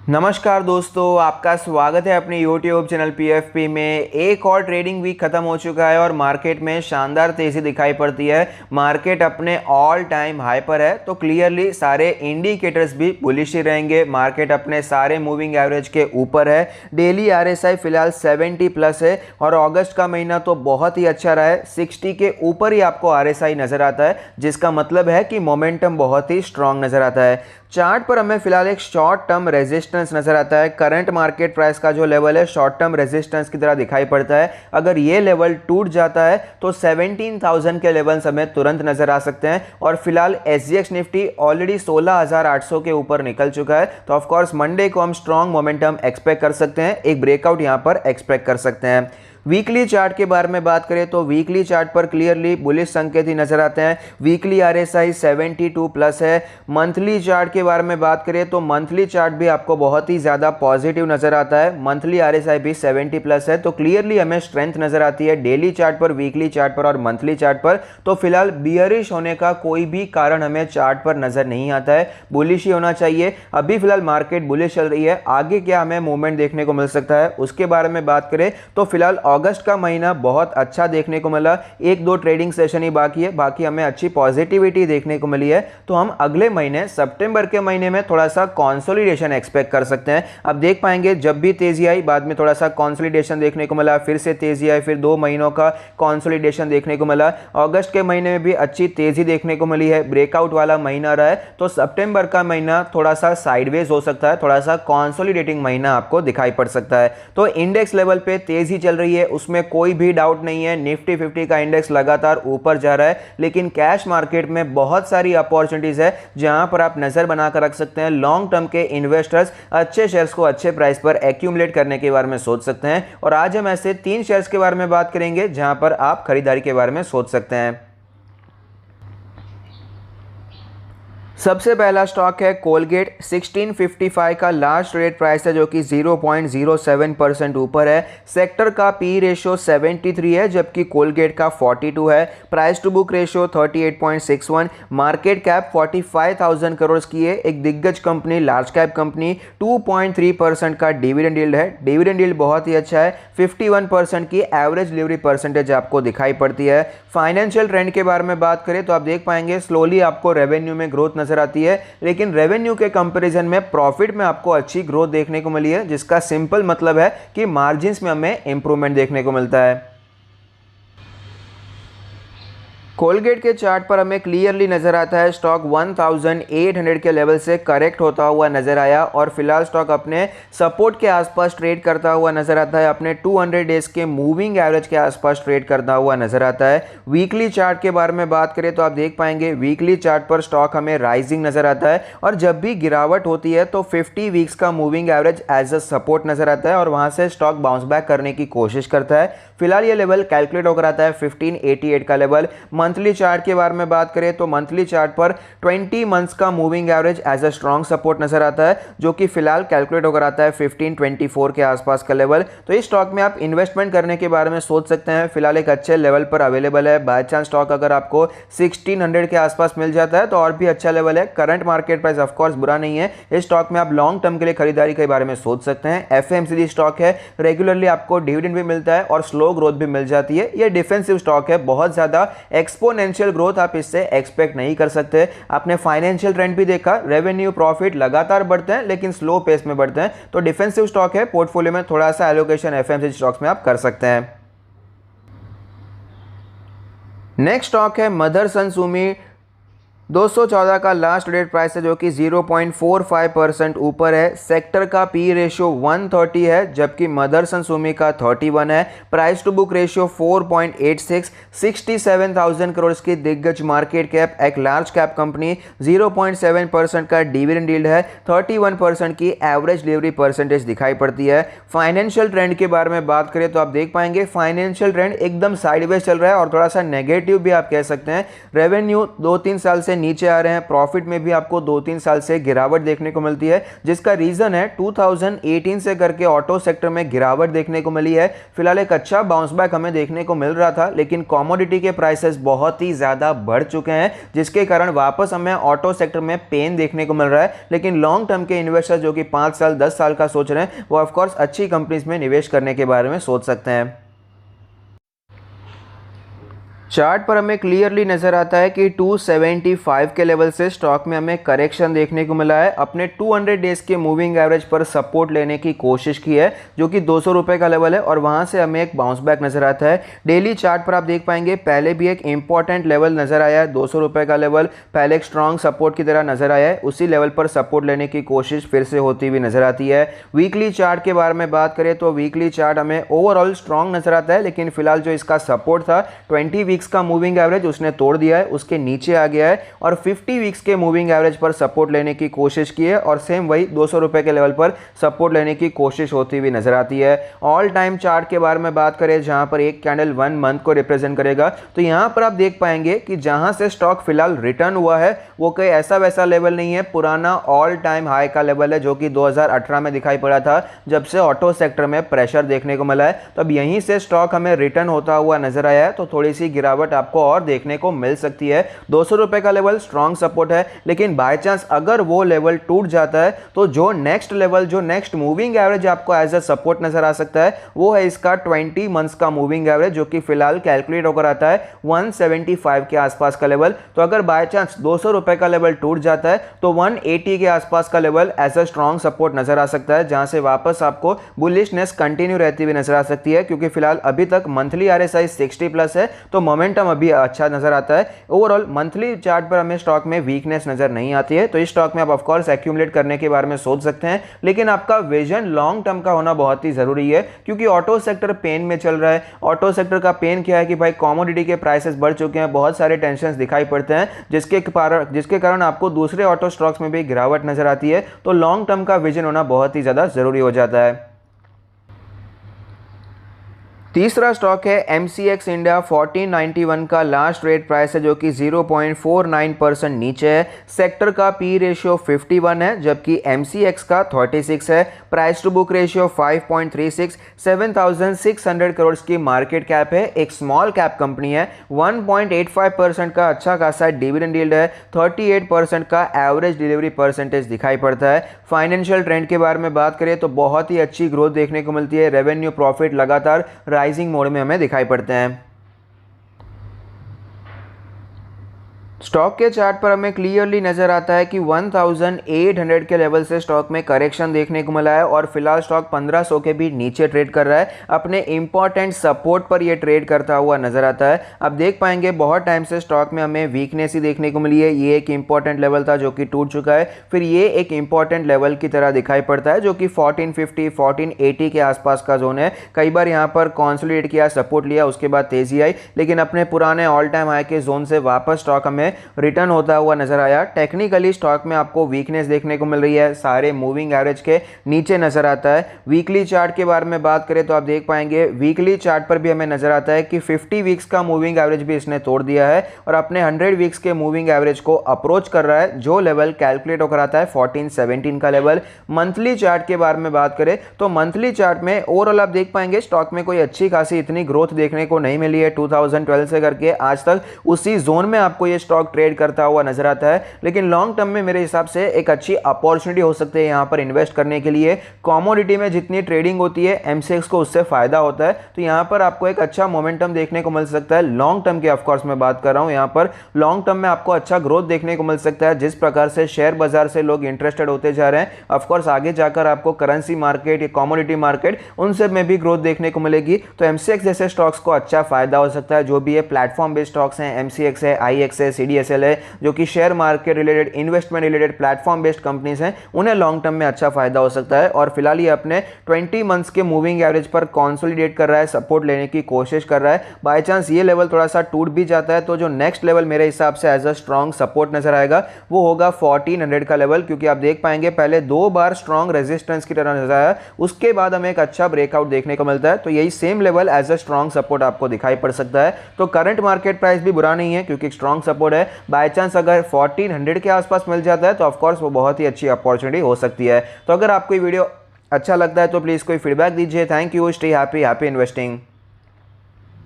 नमस्कार दोस्तों, आपका स्वागत है अपने YouTube चैनल PFP में। एक और ट्रेडिंग वीक खत्म हो चुका है और मार्केट में शानदार तेज़ी दिखाई पड़ती है। मार्केट अपने ऑल टाइम हाई पर है, तो क्लियरली सारे इंडिकेटर्स भी बुलिश ही रहेंगे। मार्केट अपने सारे मूविंग एवरेज के ऊपर है। डेली RSI फिलहाल 70 प्लस है और अगस्त का महीना तो बहुत ही अच्छा रहा है। 60 के ऊपर ही आपको RSI नज़र आता है, जिसका मतलब है कि मोमेंटम बहुत ही स्ट्रांग नज़र आता है। चार्ट पर हमें फिलहाल एक शॉर्ट टर्म रेजिस्टेंस नजर आता है। करंट मार्केट प्राइस का जो लेवल है शॉर्ट टर्म रेजिस्टेंस की तरह दिखाई पड़ता है। अगर ये लेवल टूट जाता है तो 17,000 के लेवल्स हमें तुरंत नजर आ सकते हैं। और फिलहाल SGX निफ्टी ऑलरेडी 16,800 के ऊपर निकल चुका है, तो ऑफकोर्स मंडे को हम स्ट्रॉन्ग मोमेंटम एक्सपेक्ट कर सकते हैं। एक ब्रेकआउट यहां पर एक्सपेक्ट कर सकते हैं। वीकली चार्ट के बारे में बात करें तो वीकली चार्ट पर क्लियरली बुलिश संकेत ही नजर आते हैं। वीकली RSI 72 प्लस है। मंथली चार्ट के बारे में बात करें तो मंथली चार्ट भी आपको बहुत ही ज़्यादा पॉजिटिव नजर आता है। मंथली RSI भी 70 प्लस है, तो क्लियरली हमें स्ट्रेंथ नजर आती है डेली चार्ट पर, वीकली चार्ट पर और मंथली चार्ट पर। तो फिलहाल बियरिश होने का कोई भी कारण हमें चार्ट पर नजर नहीं आता है, बुलिश ही होना चाहिए। अभी फिलहाल मार्केट बुलिश चल रही है, आगे क्या हमें मूवमेंट देखने को मिल सकता है उसके बारे में बात करें तो फिलहाल अगस्त का महीना बहुत अच्छा देखने को मिला। एक दो ट्रेडिंग सेशन ही बाकी है, बाकी हमें अच्छी पॉजिटिविटी देखने को मिली है। तो हम अगले महीने सितंबर के महीने में थोड़ा सा कंसोलिडेशन एक्सपेक्ट कर सकते हैं। अब देख पाएंगे, जब भी तेजी आई बाद में थोड़ा सा कंसोलिडेशन देखने को मिला, फिर से तेजी आई, फिर 2 महीनों का कंसोलिडेशन देखने को मिला। अगस्त के महीने में भी अच्छी तेजी देखने को मिली है, ब्रेकआउट वाला महीना रहा है। तो सितंबर का महीना थोड़ा सा साइडवेज हो सकता है, थोड़ा सा कंसोलिडेटिंग महीना आपको दिखाई पड़ सकता है। तो इंडेक्स लेवल पे तेजी चल रही है, उसमें कोई भी डाउट नहीं है। निफ्टी 50 का इंडेक्स लगातार ऊपर जा रहा है, लेकिन कैश मार्केट में बहुत सारी अपॉर्चुनिटीज है जहां पर आप नजर बनाकर रख सकते हैं। लॉन्ग टर्म के इन्वेस्टर्स अच्छे शेयर्स को अच्छे प्राइस पर एक्यूमुलेट करने के बारे में सोच सकते हैं। और आज हम ऐसे 3 शेयर्स के बारे में बात करेंगे जहां पर आप खरीदारी के बारे में सोच सकते हैं। सबसे पहला स्टॉक है कोलगेट। 1655 का लास्ट ट्रेड प्राइस है, जो कि 0.07% ऊपर है। सेक्टर का पी रेशियो 73 है, जबकि कोलगेट का 42 है। Price to book ratio 38.61। Market cap 45,000 crore की है। एक दिग्गज कंपनी, लार्ज कैप कंपनी। 2.3% का डिविडेंड यील्ड है। डिविडेंड यील्ड बहुत ही अच्छा है। 51% की एवरेज डिलीवरी परसेंटेज आपको दिखाई पड़ती है। फाइनेंशियल ट्रेंड के बारे में बात करें तो आप देख पाएंगे स्लोली आपको रेवेन्यू में ग्रोथ नजर आती है, लेकिन रेवेन्यू के कंपैरिजन में प्रॉफिट में आपको अच्छी ग्रोथ देखने को मिली है, जिसका सिंपल मतलब है कि मार्जिन्स में हमें इंप्रूवमेंट देखने को मिलता है। कोलगेट के चार्ट पर हमें क्लियरली नजर आता है स्टॉक 1800 के लेवल से करेक्ट होता हुआ नजर आया और फिलहाल स्टॉक अपने सपोर्ट के आसपास ट्रेड करता हुआ नजर आता है। अपने 200 डेज के मूविंग एवरेज के आसपास ट्रेड करता हुआ नजर आता है। वीकली चार्ट के बारे में बात करें तो आप देख पाएंगे वीकली चार्ट पर स्टॉक हमें राइजिंग नजर आता है और जब भी गिरावट होती है तो 50 वीक्स का moving average as a support नजर आता है और वहां से स्टॉक बाउंस बैक करने की कोशिश करता है। फिलहाल ये लेवल कैलकुलेट होकर आता है 1588 का लेवल। मंथली चार्ट के बारे में बात करें तो मंथली चार्ट पर 20 मंथ्स का moving average as a strong support नजर आता है, जो कि फिलहाल कैलकुलेट होकर आता है 1524 के आसपास का लेवल। तो इस स्टॉक में आप इन्वेस्टमेंट करने के बारे में सोच सकते हैं। फिलहाल एक अच्छे लेवल पर अवेलेबल है। बाय चांस स्टॉक अगर आपको 1600 के आसपास मिल जाता है तो और भी अच्छा लेवल है। करंट मार्केट प्राइस ऑफकोर्स बुरा नहीं है। इस स्टॉक में आप लॉन्ग टर्म के लिए खरीदारी के बारे में सोच सकते हैं। FMCG स्टॉक है, रेगुलरली आपको डिविडेंड भी मिलता है और स्लो ग्रोथ भी मिल जाती है। ये डिफेंसिव स्टॉक है, बहुत ज्यादा एक्सपोनेंशियल ग्रोथ आप इससे एक्सपेक्ट नहीं कर सकते। आपने फाइनेंशियल ट्रेंड भी देखा, रेवेन्यू प्रॉफिट लगातार बढ़ते हैं लेकिन स्लो पेस में बढ़ते हैं। तो डिफेंसिव स्टॉक है, पोर्टफोलियो में थोड़ा सा एलोकेशन FMCG स्टॉक्स में आप कर सकते हैं। नेक्स्ट स्टॉक है मदरसन सुमी। 214 का लास्ट ट्रेड प्राइस है, जो कि 0.45% ऊपर है। सेक्टर का पी रेशियो 130 है, जबकि मदरसन सुमी का 31 है। Price to book ratio 4.86। 67,000 crore की दिग्गज मार्केट कैप, एक लार्ज कैप कंपनी। 0.7% का डिविडेंड यील्ड है। 31% की एवरेज डिलीवरी परसेंटेज दिखाई पड़ती है। फाइनेंशियल ट्रेंड के बारे में बात करें तो आप देख पाएंगे फाइनेंशियल ट्रेंड एकदम साइडवेज चल रहा है और थोड़ा सा नेगेटिव भी आप कह सकते हैं। रेवेन्यू 2-3 साल से नीचे आ रहे हैं। प्रॉफिट में भी आपको 2-3 साल से गिरावट देखने को मिलती है, जिसका रीजन है 2018 से करके ऑटो सेक्टर में गिरावट देखने को मिली है। फिलहाल एक अच्छा बाउंस बैक हमें देखने को मिल रहा था, लेकिन कमोडिटी के प्राइसेस बहुत ही ज्यादा बढ़ चुके हैं, जिसके कारण वापस हमें ऑटो सेक्टर में पेन देखने को मिल रहा है। लेकिन लॉन्ग टर्म के इन्वेस्टर जो कि 5 साल 10 साल का सोच रहे हैं, वो ऑफकोर्स अच्छी कंपनीज में निवेश करने के बारे में सोच सकते हैं। चार्ट पर हमें क्लियरली नजर आता है कि 275 के लेवल से स्टॉक में हमें करेक्शन देखने को मिला है। अपने 200 डेज के मूविंग एवरेज पर सपोर्ट लेने की कोशिश की है, जो कि 200 रुपए का लेवल है, और वहां से हमें एक बाउंस बैक नजर आता है। डेली चार्ट पर आप देख पाएंगे पहले भी एक इंपॉर्टेंट लेवल नजर आया है, 200 रुपए का लेवल पहले एक स्ट्रॉन्ग सपोर्ट की तरह नजर आया है। उसी लेवल पर सपोर्ट लेने की कोशिश फिर से होती हुई नजर आती है। वीकली चार्ट के बारे में बात करें तो वीकली चार्ट हमें ओवरऑल स्ट्रॉन्ग नजर आता है, लेकिन फिलहाल जो इसका सपोर्ट था 20 वीक्स का मूविंग एवरेज उसने तोड़ दिया है, उसके नीचे आ गया है, और 50 वीक्स के मूविंग एवरेज पर सपोर्ट लेने की कोशिश की है, और सेम वही 200 रुपए के लेवल पर सपोर्ट लेने की कोशिश होती हुई नजर आती है। ऑल टाइम चार्ट के बारे में बात करें, जहां पर एक कैंडल 1 मंथ को रिप्रेजेंट करेगा, तो यहां पर आप देख पाएंगे कि जहां से स्टॉक फिलहाल रिटर्न हुआ है वो कोई ऐसा वैसा लेवल नहीं है, पुराना ऑल टाइम हाई का लेवल है, जो कि 2018 में दिखाई पड़ा था जब से ऑटो सेक्टर में प्रेशर देखने को मिला है। तो अब यहीं से स्टॉक हमें रिटर्न होता हुआ नजर आया है, तो थोड़ी सी गिरावट आपको और देखने को मिल सकती है। 200 रुपए का लेवल स्ट्रॉन्ग सपोर्ट है, लेकिन बाय चांस अगर वो लेवल टूट जाता है तो जो नेक्स्ट लेवल, जो नेक्स्ट मूविंग एवरेज आपको एज अ सपोर्ट नजर आ सकता है, वो है इसका 20 मंथ्स का मूविंग एवरेज, जो कि फिलहाल कैलकुलेट होकर आता है 175 के आसपास का लेवल। तो अगर बाय चांस 200 रुपए का लेवल टूट जाता है तो 180 के आसपास का level as a strong support नजर आ सकता है, जहां से वापस आपको बुलिशनेस कंटिन्यू रहती हुई नजर आ सकती है, क्योंकि फिलहाल अभी तक मंथली आरएसआई 60 प्लस है, तो मोमेंटम अभी अच्छा नजर आता है। ओवरऑल मंथली चार्ट पर हमें स्टॉक में वीकनेस नजर नहीं आती है, तो इस स्टॉक में आप ऑफ कोर्स एक्यूमुलेट करने के बारे में सोच सकते हैं, लेकिन आपका विजन लॉन्ग टर्म का होना बहुत ही जरूरी है, क्योंकि ऑटो सेक्टर पेन में चल रहा है। ऑटो सेक्टर का पेन क्या है कि भाई कमोडिटी के प्राइसेस बढ़ चुके हैं, बहुत सारे टेंशंस दिखाई पड़ते हैं, जिसके कारण आपको दूसरे ऑटो स्टॉक्स में भी गिरावट नजर आती है। तो लॉन्ग टर्म का विजन होना बहुत ही ज्यादा जरूरी हो जाता है। तीसरा स्टॉक है MCX इंडिया 1491 का लास्ट ट्रेड प्राइस है, जो कि 0.49% नीचे है। सेक्टर का पी रेशियो 51 है, जबकि MCX का 36 है। Price to book ratio 5.36, 7,600 crore की मार्केट कैप है, एक स्मॉल कैप कंपनी है। 1.85% का अच्छा खासा डिविडेंड यील्ड है, 38% का एवरेज डिलीवरी परसेंटेज दिखाई पड़ता है। फाइनेंशियल ट्रेंड के बारे में बात करें तो बहुत ही अच्छी ग्रोथ देखने को मिलती है। रेवेन्यू प्रॉफिट लगातार राइजिंग मोड में हमें दिखाई पड़ते हैं। स्टॉक के चार्ट पर हमें क्लियरली नजर आता है कि 1800 के लेवल से स्टॉक में करेक्शन देखने को मिला है, और फिलहाल स्टॉक 1500 के भी नीचे ट्रेड कर रहा है। अपने इंपॉर्टेंट सपोर्ट पर यह ट्रेड करता हुआ नजर आता है। आप देख पाएंगे बहुत टाइम से स्टॉक में हमें वीकनेस ही देखने को मिली है। ये एक इंपॉर्टेंट लेवल था जो कि टूट चुका है, फिर ये एक इंपॉर्टेंट लेवल की तरह दिखाई पड़ता है, जो कि 1450 1480 के आसपास का जोन है। कई बार यहाँ पर कॉन्सोलिडेट किया, सपोर्ट लिया, उसके बाद तेजी आई, लेकिन अपने पुराने ऑल टाइम हाई के जोन से वापस स्टॉक हमें रिटर्न होता हुआ नजर आया। टेक्निकली स्टॉक में आपको वीकनेस देखने को मिल रही है, सारे मूविंग एवरेज के नीचे नजर आता है। वीकली चार्ट के बारे में बात करें तो आप देख पाएंगे वीकली चार्ट पर भी हमें नजर आता है कि 50 वीक्स का मूविंग एवरेज भी इसने तोड़ दिया है, और अपने 100 वीक्स के मूविंग एवरेज को अप्रोच कर रहा है, जो लेवल कैलकुलेट होकर आता है 1417 का लेवल। मंथली चार्ट के बारे में बात करें तो मंथली चार्ट में ओवरऑल आप देख पाएंगे स्टॉक में कोई अच्छी खासी इतनी ग्रोथ देखने को नहीं मिली है। 2012 से करके आज तक उसी जोन में आपको ये स्टॉक ट्रेड करता हुआ नजर आता है, लेकिन लॉन्ग टर्म में मेरे हिसाब से एक अच्छी अपॉर्चुनिटी हो सकती है यहां पर इन्वेस्ट करने के लिए। कमोडिटी में जितनी ट्रेडिंग होती है MCX को उससे फायदा होता है, तो यहां पर आपको एक अच्छा मोमेंटम देखने को मिल सकता है। लॉन्ग टर्म की ऑफकोर्स मैं बात कर रहा हूं, यहां पर लॉन्ग टर्म में आपको अच्छा ग्रोथ देखने को मिल सकता है। जिस प्रकार से शेयर बाजार से लोग इंटरेस्टेड होते जा रहे हैं, ऑफकोर्स आगे जाकर आपको करेंसी मार्केट या कमोडिटी मार्केट उनसे में भी ग्रोथ देखने को मिलेगी। तो MCX जैसे स्टॉक्स को अच्छा फायदा हो सकता है। जो भी ये प्लेटफॉर्म बेस्ड स्टॉक्स हैं, MCX है, IX है, CDSL है, जो कि share market related, investment related platform based companies हैं, उन्हें लॉन्ग टर्म में अच्छा फायदा हो सकता है। और फिलहाल ये अपने 20 मंथ्स के मूविंग एवरेज पर कंसोलिडेट कर रहा है, सपोर्ट लेने की कोशिश कर रहा है। बाय चांस ये लेवल थोड़ा सा टूट भी जाता है तो जो नेक्स्ट लेवल मेरे हिसाब से एज अ स्ट्रॉन्ग सपोर्ट नजर आएगा वो होगा 1400 का लेवल, क्योंकि आप देख पाएंगे पहले 2 बार स्ट्रॉन्ग रेजिस्टेंस की तरह नजर आया, उसके बाद हमें एक अच्छा ब्रेकआउट देखने को मिलता है। तो यही same level as a strong support आपको दिखाई पड़ सकता है। तो करंट मार्केट प्राइस भी बुरा नहीं है, क्योंकि स्ट्रॉन्ग सपोर्ट है। है, बाय चांस अगर 1400 के आसपास मिल जाता है तो ऑफकोर्स वो बहुत ही अच्छी अपॉर्चुनिटी हो सकती है। तो अगर आपको ये वीडियो अच्छा लगता है तो प्लीज़ कोई फीडबैक दीजिए। Thank you, stay happy, happy investing.